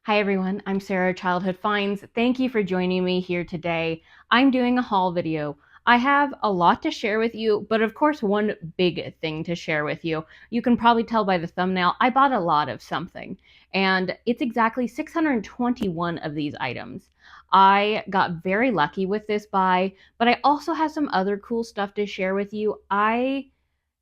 Hi everyone, I'm Sarah, Childhood Finds. Thank you for joining me here today. I'm doing a haul video. I have a lot to share with you, but of course one big thing to share with you. You can probably tell by the thumbnail, I bought a lot of something, and it's exactly 621 of these items. I got very lucky with this buy, but I also have some other cool stuff to share with you. I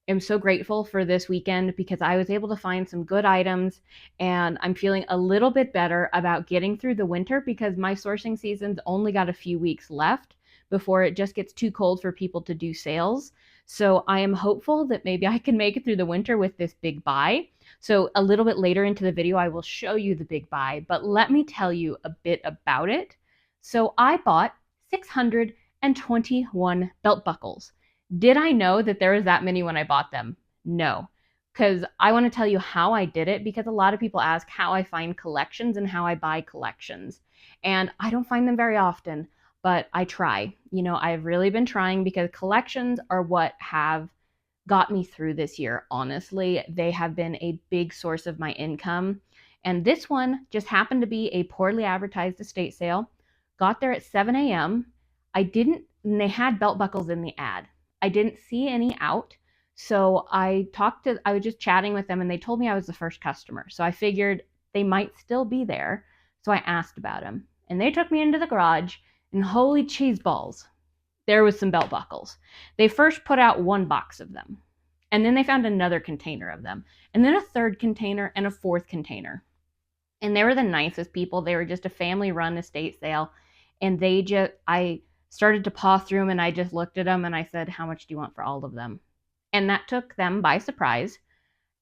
am so grateful for this weekend because I was able to find some good items and I'm feeling a little bit better about getting through the winter because my sourcing season's only got a few weeks left before it just gets too cold for people to do sales. So I am hopeful that maybe I can make it through the winter with this big buy. So a little bit later into the video, I will show you the big buy, but let me tell you a bit about it. So I bought 621 belt buckles. Did I know that there was that many when I bought them? No. Because I want to tell you how I did it because a lot of people ask how I find collections and how I buy collections. And I don't find them very often, but I try. I've really been trying because collections are what have got me through this year, honestly. They have been a big source of my income. And this one just happened to be a poorly advertised estate sale. Got there at 7 a.m. And they had belt buckles in the ad. I didn't see any out. So I was just chatting with them and they told me I was the first customer. So I figured they might still be there. So I asked about them and they took me into the garage and holy cheese balls, there was some belt buckles. They first put out one box of them and then they found another container of them and then a third container and a fourth container. And they were the nicest people. They were just a family run estate sale. And I started to paw through them and I just looked at them and I said, how much do you want for all of them? And that took them by surprise.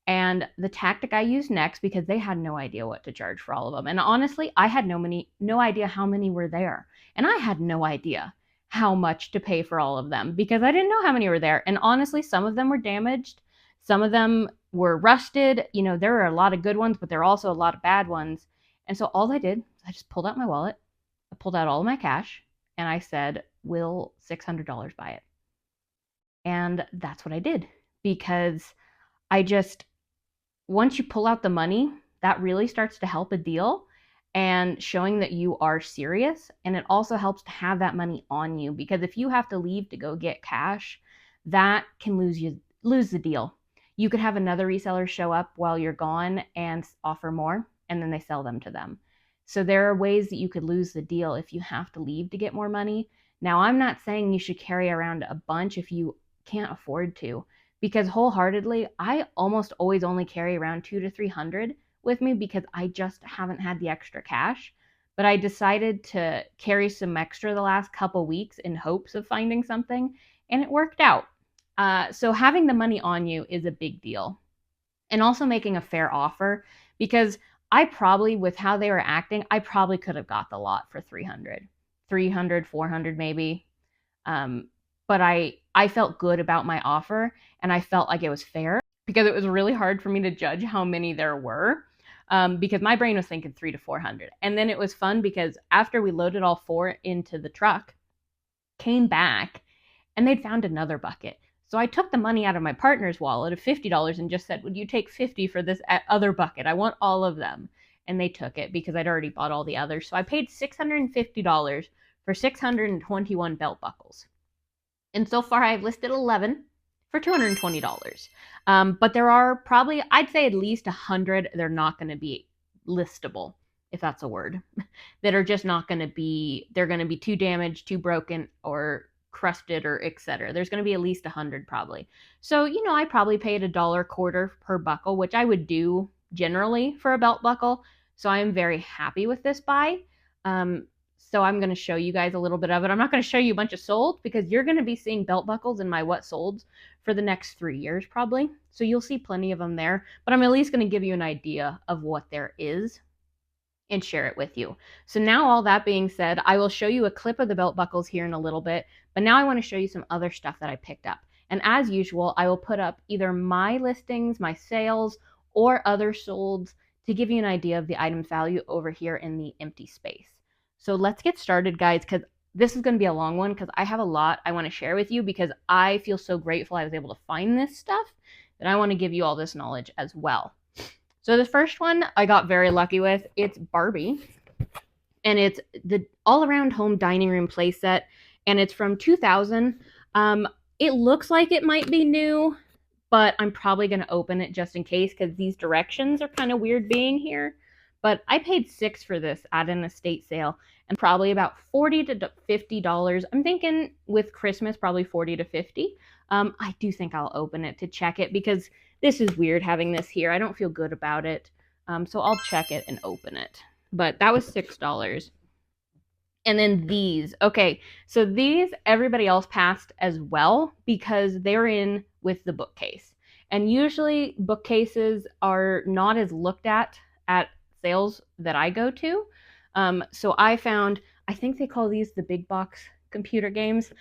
And the tactic I used next, because they had no idea what to charge for all of them. And honestly, I had no idea how many were there. And I had no idea how much to pay for all of them because I didn't know how many were there. And honestly, some of them were damaged. Some of them were rusted. There are a lot of good ones, but there are also a lot of bad ones. And so all I did, I just pulled out my wallet, I pulled out all of my cash, and I said, will $600 buy it? And that's what I did because I just, once you pull out the money, that really starts to help a deal and showing that you are serious. And it also helps to have that money on you because if you have to leave to go get cash, that can lose the deal. You could have another reseller show up while you're gone and offer more, and then they sell them to them. So there are ways that you could lose the deal if you have to leave to get more money. Now, I'm not saying you should carry around a bunch if you can't afford to, because wholeheartedly, I almost always only carry around 200 to 300 with me because I just haven't had the extra cash. But I decided to carry some extra the last couple weeks in hopes of finding something, and it worked out. So having the money on you is a big deal. And also making a fair offer because with how they were acting, I probably could have got the lot for 300, 400 maybe. But I felt good about my offer and I felt like it was fair because it was really hard for me to judge how many there were because my brain was thinking 300 to 400. And then it was fun because after we loaded all four into the truck, came back and they'd found another bucket. So I took the money out of my partner's wallet of $50 and just said, would you take 50 for this other bucket? I want all of them. And they took it because I'd already bought all the others. So I paid $650 for 621 belt buckles. And so far I've listed 11 for $220. But there are probably, I'd say at least 100, they're not going to be listable, if that's a word, that are just not going to be, they're going to be too damaged, too broken, or crusted, or etc. There's going to be at least 100 probably. So, I probably paid $1.25 per buckle, which I would do generally for a belt buckle. So I'm very happy with this buy. So I'm going to show you guys a little bit of it. I'm not going to show you a bunch of sold because you're going to be seeing belt buckles in my what solds for the next 3 years probably. So you'll see plenty of them there, but I'm at least going to give you an idea of what there is and share it with you. So now all that being said, I will show you a clip of the belt buckles here in a little bit, but now I want to show you some other stuff that I picked up. And as usual, I will put up either my listings, my sales, or other solds to give you an idea of the item's value over here in the empty space. So let's get started, guys, because this is going to be a long one because I have a lot I want to share with you because I feel so grateful I was able to find this stuff that I want to give you all this knowledge as well. So the first one I got very lucky with. It's Barbie, and it's the all-around home dining room playset, and it's from 2000. It looks like it might be new, but I'm probably going to open it just in case because these directions are kind of weird being here. But I paid $6 for this at an estate sale, and probably about $40 to $50. I'm thinking with Christmas, probably 40 to 50. I do think I'll open it to check it because this is weird having this here. I don't feel good about it. So I'll check it and open it. But that was $6. And then these. Okay, so these everybody else passed as well because they're in with the bookcase. And usually bookcases are not as looked at sales that I go to. So I found, I think they call these the big box computer games.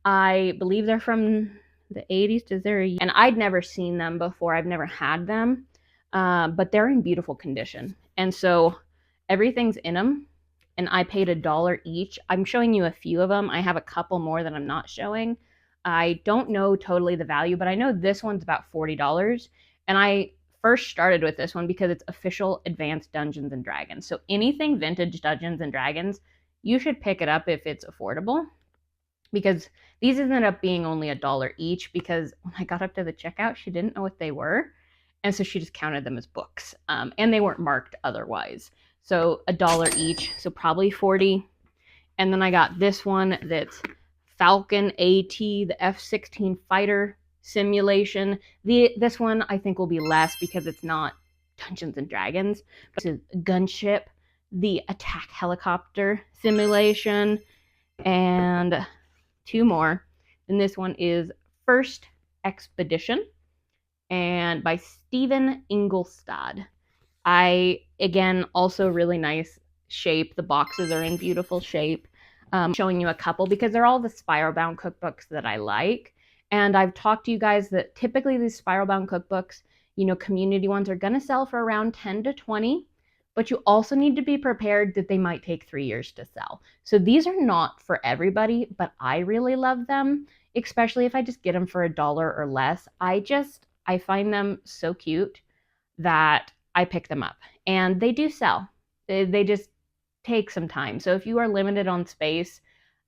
I believe they're from the 80s. And I'd never seen them before. I've never had them, but they're in beautiful condition. And so everything's in them, and I paid $1 each. I'm showing you a few of them. I have a couple more that I'm not showing. I don't know totally the value, but I know this one's about $40. And I first started with this one because it's official advanced Dungeons and Dragons. So anything vintage Dungeons and Dragons, you should pick it up if it's affordable. Because these ended up being only $1 each because when I got up to the checkout, she didn't know what they were. And so she just counted them as books. And they weren't marked otherwise. So $1 each, so probably 40. And then I got this one that's Falcon AT, the F-16 fighter simulation. This one I think will be less because it's not Dungeons and Dragons. This is Gunship, the attack helicopter simulation, and two more. And this one is First Expedition, and by Steven Ingolstad. Again, also really nice shape. The boxes are in beautiful shape. Showing you a couple because they're all the spiral bound cookbooks that I like. And I've talked to you guys that typically these spiral bound cookbooks, community ones are going to sell for around 10 to 20, but you also need to be prepared that they might take 3 years to sell. So these are not for everybody, but I really love them, especially if I just get them for $1 or less. I find them so cute that I pick them up, and they do sell. They just take some time. So if you are limited on space,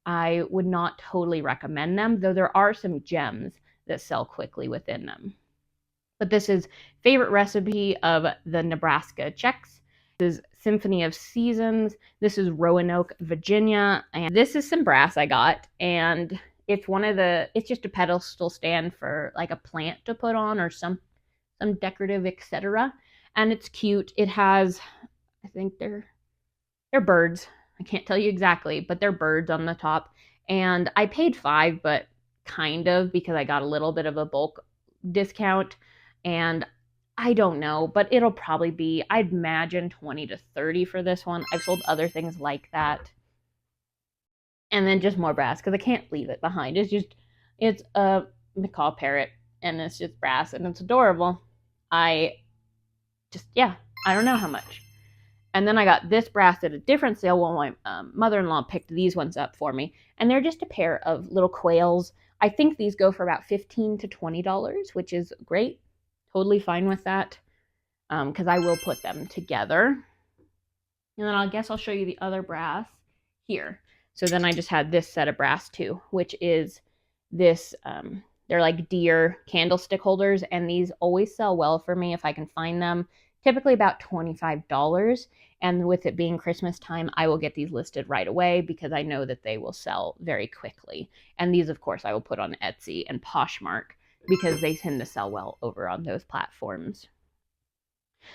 I would not totally recommend them, though there are some gems that sell quickly within them. But this is Favorite Recipe of the Nebraska Chex. This is Symphony of Seasons. This is Roanoke, Virginia. And this is some brass I got, and it's just a pedestal stand for like a plant to put on or some decorative, etc. And it's cute. It has, I think they're birds. I can't tell you exactly, but they're birds on the top. And I paid $5, but kind of because I got a little bit of a bulk discount. And I don't know, but it'll probably be, I'd imagine 20 to 30 for this one. I've sold other things like that. And then just more brass because I can't leave it behind. It's a macaw parrot, and it's just brass, and it's adorable. I don't know how much. And then I got this brass at a different sale while my mother-in-law picked these ones up for me. And they're just a pair of little quails. I think these go for about $15 to $20, which is great. Totally fine with that because I will put them together. And then I guess I'll show you the other brass here. So then I just had this set of brass too, which is this, they're like deer candlestick holders, and these always sell well for me if I can find them. Typically about $25. And with it being Christmas time, I will get these listed right away because I know that they will sell very quickly. And these, of course, I will put on Etsy and Poshmark because they tend to sell well over on those platforms.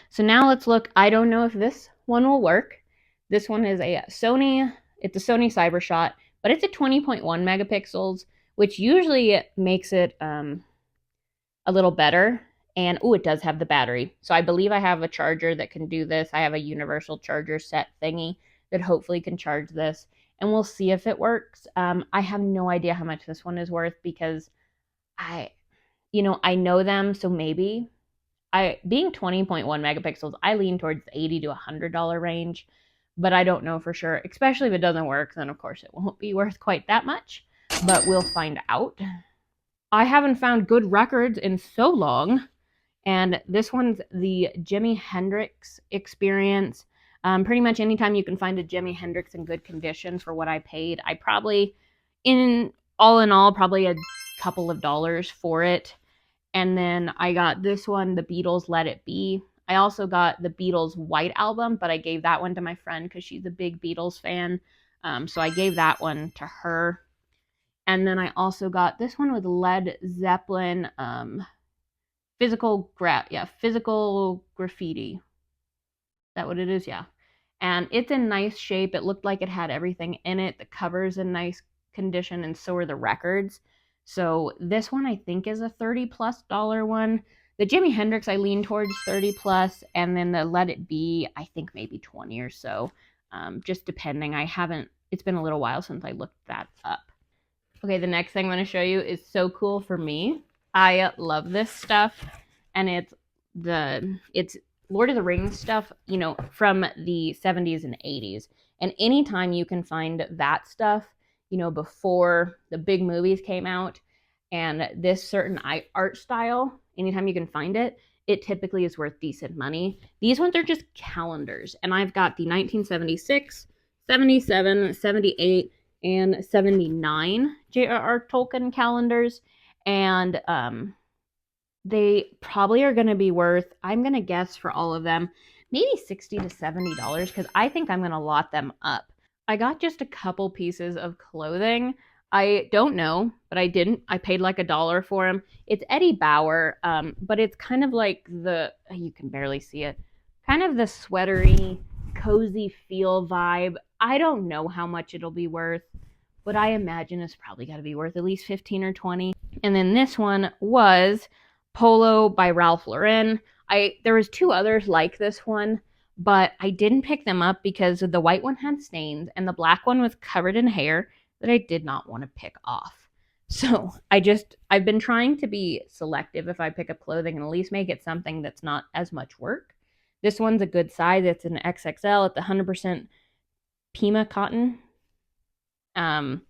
So now let's look. I don't know if this one will work. This one is it's a Sony CyberShot, but it's a 20.1 megapixels, which usually makes it a little better. And it does have the battery. So I believe I have a charger that can do this. I have a universal charger set thingy that hopefully can charge this. And we'll see if it works. I have no idea how much this one is worth because I know them. So maybe being 20.1 megapixels, I lean towards the $80 to $100 range. But I don't know for sure. Especially if it doesn't work, then of course it won't be worth quite that much. But we'll find out. I haven't found good records in so long. And this one's the Jimi Hendrix Experience. Pretty much anytime you can find a Jimi Hendrix in good condition for what I paid, I probably, in all, probably a couple of dollars for it. And then I got this one, the Beatles Let It Be. I also got the Beatles White Album, but I gave that one to my friend because she's a big Beatles fan. So I gave that one to her. And then I also got this one with Led Zeppelin, physical graffiti. Is that what it is? Yeah. And it's in nice shape. It looked like it had everything in it. The cover's in nice condition, and so are the records. So this one I think is a $30+ one. The Jimi Hendrix I lean towards 30 plus, and then the Let It Be I think maybe 20 or so. Just depending. It's been a little while since I looked that up. Okay, the next thing I'm going to show you is so cool for me. I love this stuff, and it's Lord of the Rings stuff, from the 70s and 80s. And anytime you can find that stuff, before the big movies came out, and this certain art style, anytime you can find it, it typically is worth decent money. These ones are just calendars, and I've got the 1976, 77, 78, and 79 J.R.R. Tolkien calendars, and they probably are going to be worth, I'm going to guess for all of them, maybe $60 to $70 because I think I'm going to lot them up. I got just a couple pieces of clothing. I don't know, but I didn't. I paid like $1 for them. It's Eddie Bauer, but it's kind of like you can barely see it, kind of the sweatery, cozy feel vibe. I don't know how much it'll be worth, but I imagine it's probably got to be worth at least 15 or 20. And then this one was Polo by Ralph Lauren. There was two others like this one, but I didn't pick them up because the white one had stains and the black one was covered in hair that I did not want to pick off. So I've been trying to be selective if I pick up clothing and at least make it something that's not as much work. This one's a good size. It's an XXL. It's 100% Pima cotton. And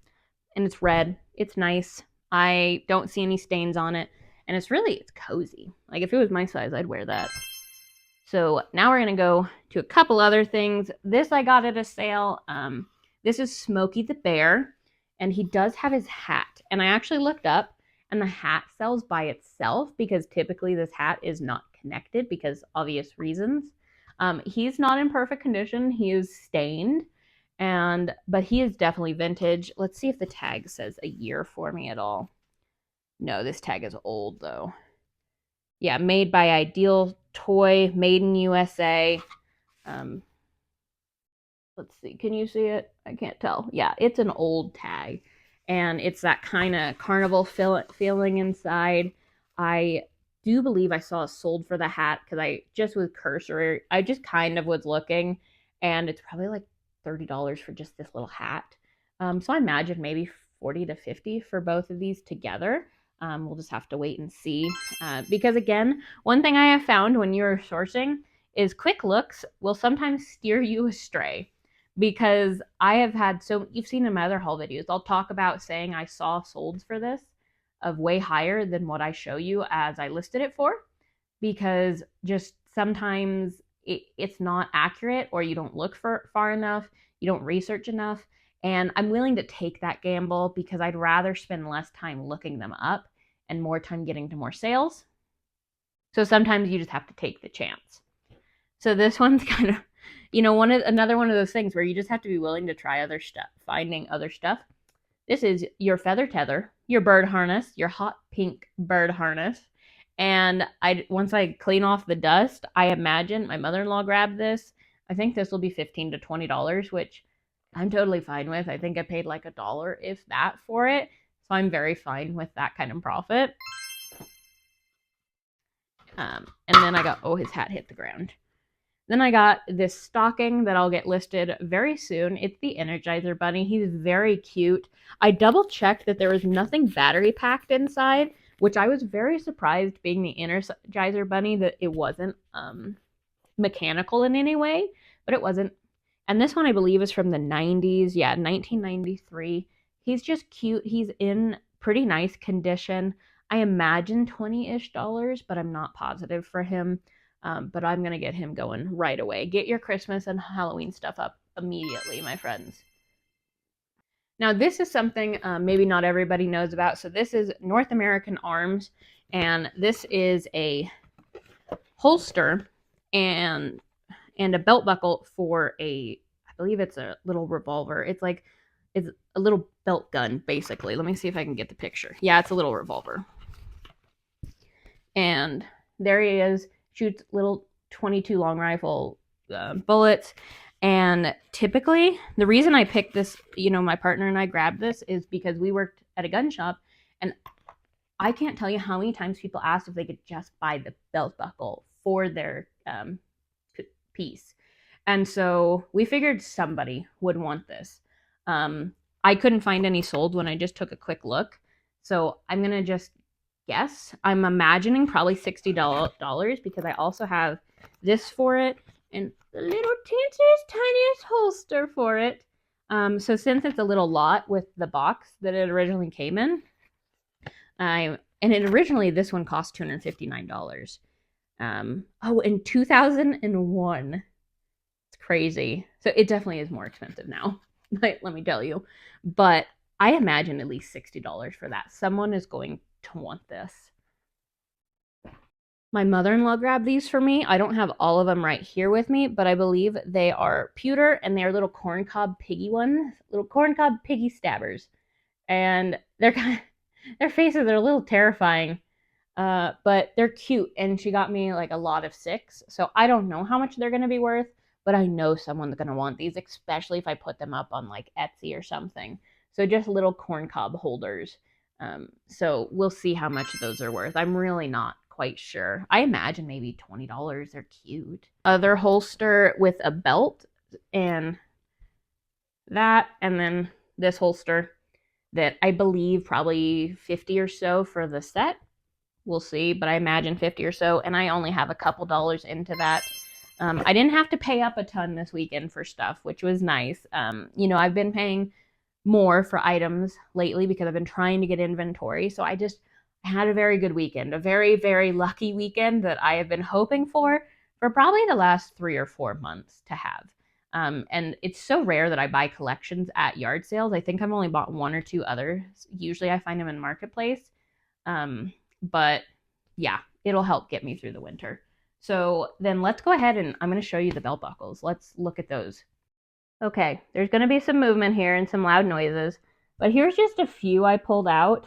it's red. It's nice. I don't see any stains on it. And it's cozy. Like if it was my size, I'd wear that. So now we're going to go to a couple other things. This I got at a sale. This is Smokey the Bear, and he does have his hat. And I actually looked up, and the hat sells by itself because typically this hat is not connected because obvious reasons. He's not in perfect condition. He is stained, but he is definitely vintage. Let's see if the tag says a year for me at all. No, this tag is old though. Yeah, made by Ideal Toy, made in USA. Let's see, can you see it? I can't tell. Yeah, it's an old tag, and it's that kind of carnival feeling inside. I do believe I saw it sold for the hat because I just with cursory, I just kind of was looking, and it's probably like $30 for just this little hat. So I imagine maybe 40 to 50 for both of these together. We'll just have to wait and see. Because again, one thing I have found when you're sourcing is quick looks will sometimes steer you astray. Because I have had you've seen in my other haul videos, I'll talk about saying I saw solds for this of way higher than what I show you as I listed it for. Because just sometimes it's not accurate, or you don't look for far enough, you don't research enough. And I'm willing to take that gamble because I'd rather spend less time looking them up and more time getting to more sales. So sometimes you just have to take the chance. So this one's kind of, another one of those things where you just have to be willing to try other stuff, finding other stuff. This is your feather tether, your bird harness, your hot pink bird harness. And once I clean off the dust, I imagine my mother-in-law grabbed this. I think this will be $15 to $20, which I'm totally fine with. I think I paid like $1, if that, for it. So I'm very fine with that kind of profit. And then I got, his hat hit the ground. Then I got this stocking that I'll get listed very soon. It's the Energizer Bunny. He's very cute. I double checked that there was nothing battery packed inside, which I was very surprised, being the Energizer Bunny, that it wasn't mechanical in any way, but it wasn't. And this one I believe is from the 90s. Yeah, 1993. He's just cute. He's in pretty nice condition. I imagine $20-ish, but I'm not positive for him. But I'm going to get him going right away. Get your Christmas and Halloween stuff up immediately, my friends. Now, this is something maybe not everybody knows about. So this is North American Arms, and this is a holster and a belt buckle for I believe it's a little revolver. It's a little belt gun, basically. Let me see if I can get the picture. Yeah, it's a little revolver. And there he is, shoots little 22 long rifle bullets. And typically, the reason I picked this, my partner and I grabbed this is because we worked at a gun shop, and I can't tell you how many times people asked if they could just buy the belt buckle for their piece. And so we figured somebody would want this. I couldn't find any sold when I just took a quick look. So I'm going to just guess. I'm imagining probably $60 because I also have this for it and the little tiniest holster for it. So since it's a little lot with the box that it originally came in, originally this one cost $259. In 2001. It's crazy. So it definitely is more expensive now. Let me tell you. But I imagine at least $60 for that. Someone is going to want this. My mother-in-law grabbed these for me. I don't have all of them right here with me, but I believe they are pewter and they are little corncob piggy ones, little corncob piggy stabbers. And their faces are a little terrifying, but they're cute. And she got me like a lot of 6. So I don't know how much they're going to be worth, but I know someone's going to want these, especially if I put them up on like Etsy or something. So just little corncob holders. So we'll see how much those are worth. I'm really not quite sure. I imagine maybe $20. They're cute. Other holster with a belt and that, and then this holster that I believe probably 50 or so for the set. We'll see, but I imagine 50 or so, and I only have a couple dollars into that. I didn't have to pay up a ton this weekend for stuff, which was nice. I've been paying more for items lately because I've been trying to get inventory. So I had a very good weekend, a very, very lucky weekend that I have been hoping for probably the last 3 or 4 months to have. And it's so rare that I buy collections at yard sales. I think I've only bought 1 or 2 others. Usually I find them in Marketplace. But yeah, it'll help get me through the winter. So then let's go ahead and I'm going to show you the belt buckles. Let's look at those. Okay, there's going to be some movement here and some loud noises, but here's just a few I pulled out.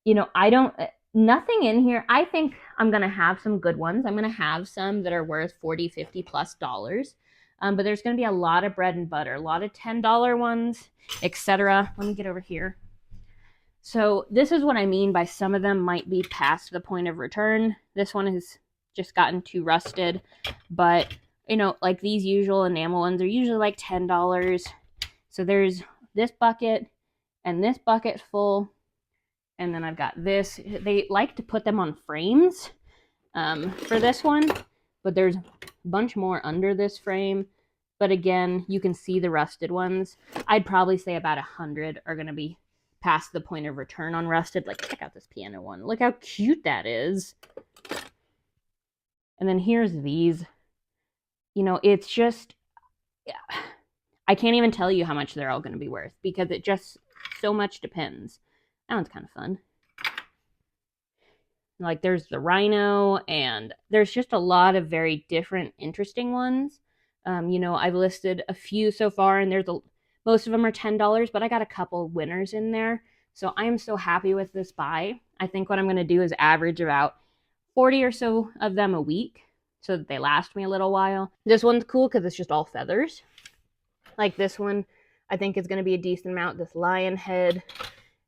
Nothing in here. I think I'm going to have some good ones. I'm going to have some that are worth $40, $50 plus dollars. But there's going to be a lot of bread and butter, a lot of $10 ones, etc. Let me get over here. So this is what I mean by some of them might be past the point of return. This one has just gotten too rusted, but like these usual enamel ones are usually like $10. So there's this bucket and this bucket full, and then I've got this. They like to put them on frames for this one, but there's a bunch more under this frame. But again, you can see the rusted ones. I'd probably say about 100 are going to be past the point of return on rusted. Like, check out this piano one. Look how cute that is. And then here's these. It's just, yeah, I can't even tell you how much they're all going to be worth because it just so much depends. That one's kind of fun. Like there's the rhino, and there's just a lot of very different, interesting ones. I've listed a few so far, and most of them are $10, but I got a couple winners in there. So I am so happy with this buy. I think what I'm going to do is average about 40 or so of them a week so that they last me a little while. This one's cool because it's just all feathers. Like this one, I think is going to be a decent amount. This lion head.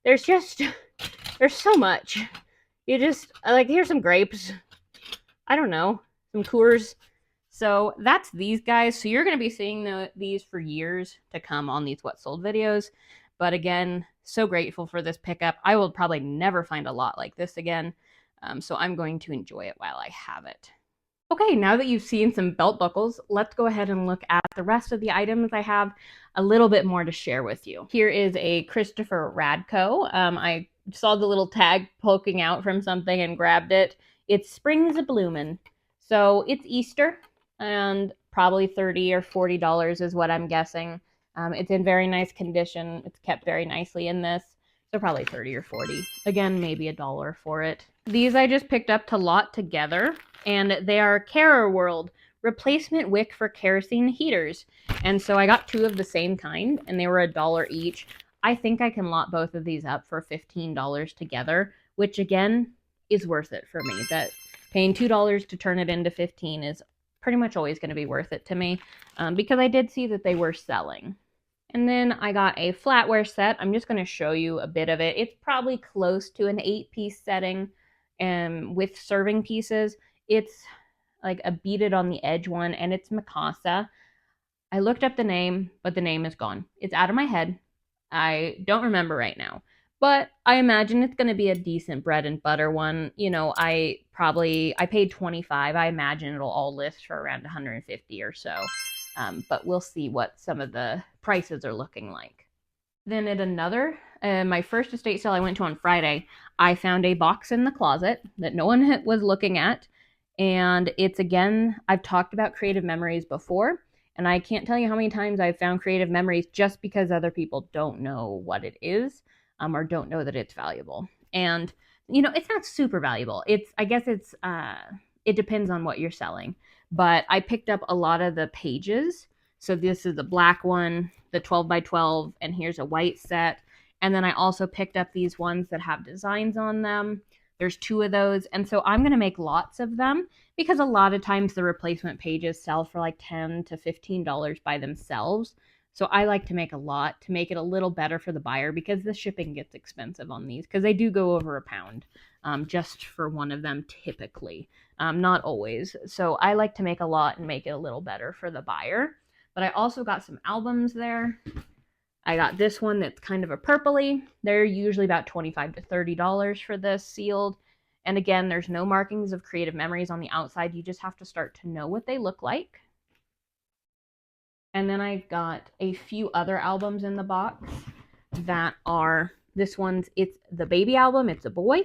There's so much. Here's some grapes. I don't know. Some Coors. So that's these guys. So you're going to be seeing these for years to come on these What Sold videos. But again, so grateful for this pickup. I will probably never find a lot like this again. So I'm going to enjoy it while I have it. Okay, now that you've seen some belt buckles, let's go ahead and look at the rest of the items. I have a little bit more to share with you. Here is a Christopher Radko. I saw the little tag poking out from something and grabbed it. It's Spring's a Bloomin'. So it's Easter, and probably $30 or $40 is what I'm guessing. It's in very nice condition. It's kept very nicely in this. So probably 30 or 40. Again, maybe $1 for it. These I just picked up to lot together, and they are Carer World replacement wick for kerosene heaters. And so I got 2 of the same kind, and they were $1 each. I think I can lot both of these up for $15 together, which again is worth it for me. That paying $2 to turn it into 15 is pretty much always going to be worth it to me, because I did see that they were selling. And then I got a flatware set. I'm just going to show you a bit of it. It's probably close to an 8-piece setting, and with serving pieces. It's like a beaded on the edge one, and it's Mikasa. I looked up the name, but the name is gone. It's out of my head. I don't remember right now. But I imagine it's going to be a decent bread and butter one. You know, I paid $25. I imagine it'll all list for around $150 or so. But we'll see what some of the prices are looking like. Then at my first estate sale I went to on Friday, I found a box in the closet that no one was looking at. And it's, again, I've talked about creative memories before, and I can't tell you how many times I've found creative memories just because other people don't know what it is, or don't know that it's valuable. And, you know, it's not super valuable. It depends on what you're selling. But I picked up a lot of the pages. So this is the black one, the 12 by 12, and here's a white set. And then I also picked up these ones that have designs on them. There's 2 of those. And so I'm going to make lots of them, because a lot of times the replacement pages sell for like $10 to $15 by themselves. So I like to make a lot to make it a little better for the buyer, because the shipping gets expensive on these, because they do go over £1, just for one of them typically. Not always. So I like to make a lot and make it a little better for the buyer. But I also got some albums there. I got this one that's kind of a purpley. They're usually about $25 to $30 for this sealed. And again, there's no markings of creative memories on the outside. You just have to start to know what they look like. And then I've got a few other albums in the box that are, it's the baby album. It's a boy.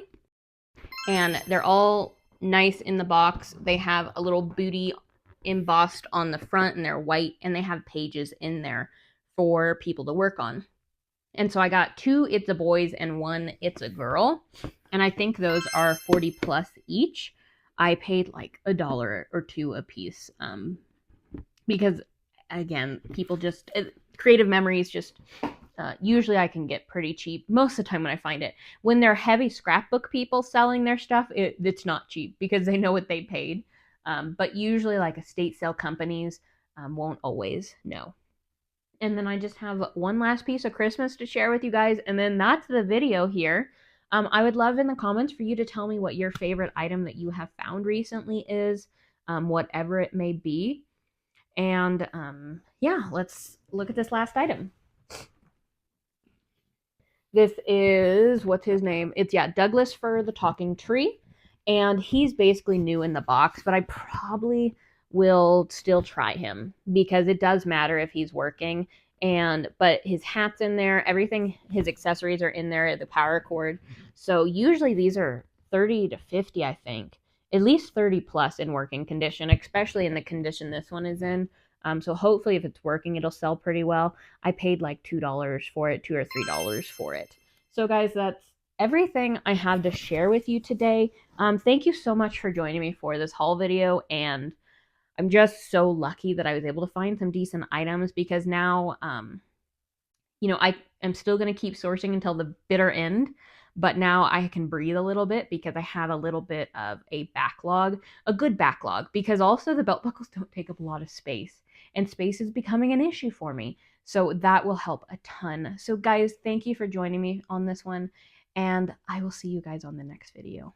And they're all nice in the box. They have a little booty embossed on the front, and they're white, and they have pages in there for people to work on. And so I got 2 It's a Boys and 1 It's a Girl, and I think those are 40 plus each. I paid like $1 or $2 a piece, because again, people just, creative memories just, usually I can get pretty cheap most of the time when I find it. When they're heavy scrapbook people selling their stuff, it's not cheap, because they know what they paid. But usually like estate sale companies won't always know. And then I just have one last piece of Christmas to share with you guys, and then that's the video here. I would love in the comments for you to tell me what your favorite item that you have found recently is, whatever it may be. And yeah, let's look at this last item. This is, what's his name? It's, Douglas Fir, the Talking Tree. And he's basically new in the box, but I probably will still try him, because it does matter if he's working. But his hat's in there, everything, his accessories are in there, the power cord. So usually these are 30 to 50, I think. At least 30 plus in working condition, especially in the condition this one is in. So hopefully if it's working, it'll sell pretty well. I paid like $2 for it, $2 or $3 for it. So guys, that's everything I have to share with you today. Thank you so much for joining me for this haul video, and I'm just so lucky that I was able to find some decent items, because now, you know, I am still going to keep sourcing until the bitter end, but now I can breathe a little bit, because I have a little bit of a backlog, a good backlog, because also the belt buckles don't take up a lot of space, and space is becoming an issue for me. So that will help a ton. So guys, thank you for joining me on this one, and I will see you guys on the next video.